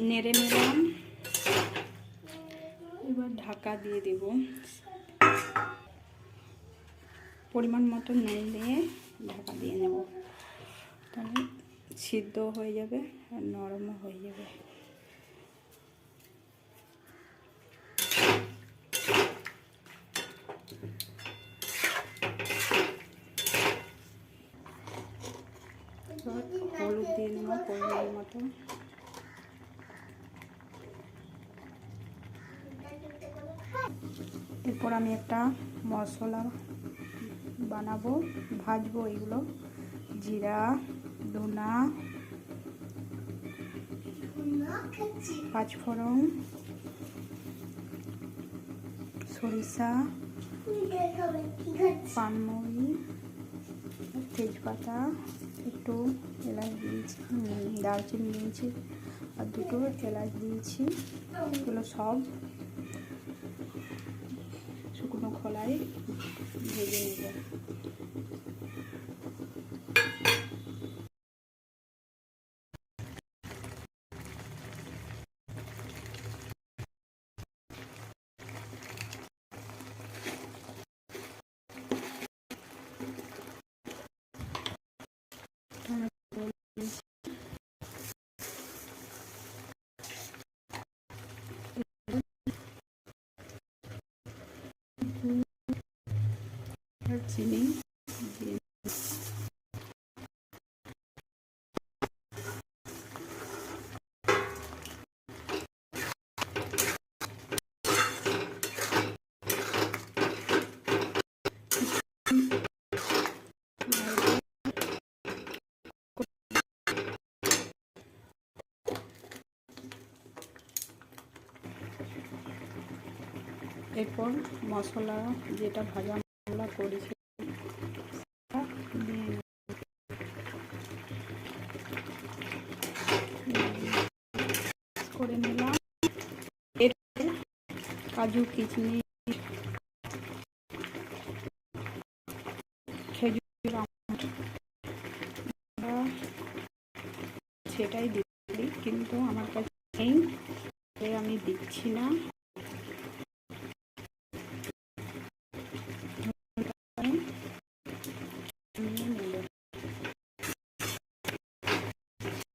নেড়ে নিলাম। এবার ঢাকা দিয়ে দেব। পরিমাণ মতো নুন দিয়ে ঢাকা দিয়ে নেব, তাহলে সিদ্ধ হয়ে যাবে আর নরমও হয়ে যাবে। হলুদ দিয়ে নেব পরিমাণ মতো। এরপর আমি একটা মশলা বানাবো, ভাজবো। এগুলো জিরা, ধনা, পাঁচফোড়ন, সরিষা, পানমরি, তেজপাতা, একটু এলাচ দিয়েছি, দারচিনি দিয়েছি আর দুটো এলাচ দিয়েছি। এগুলো সব শুকনো খোলায় ভেজে নেব। চিনি দিয়ে এরপর মশলা যেটা ভাজা মশলা করেছি করে নিলাম। এরপর কাজু, কিশমিশ, খেজুর সেটাই দিই, কিন্তু আমার কাছে নেই, আমি দিচ্ছি না।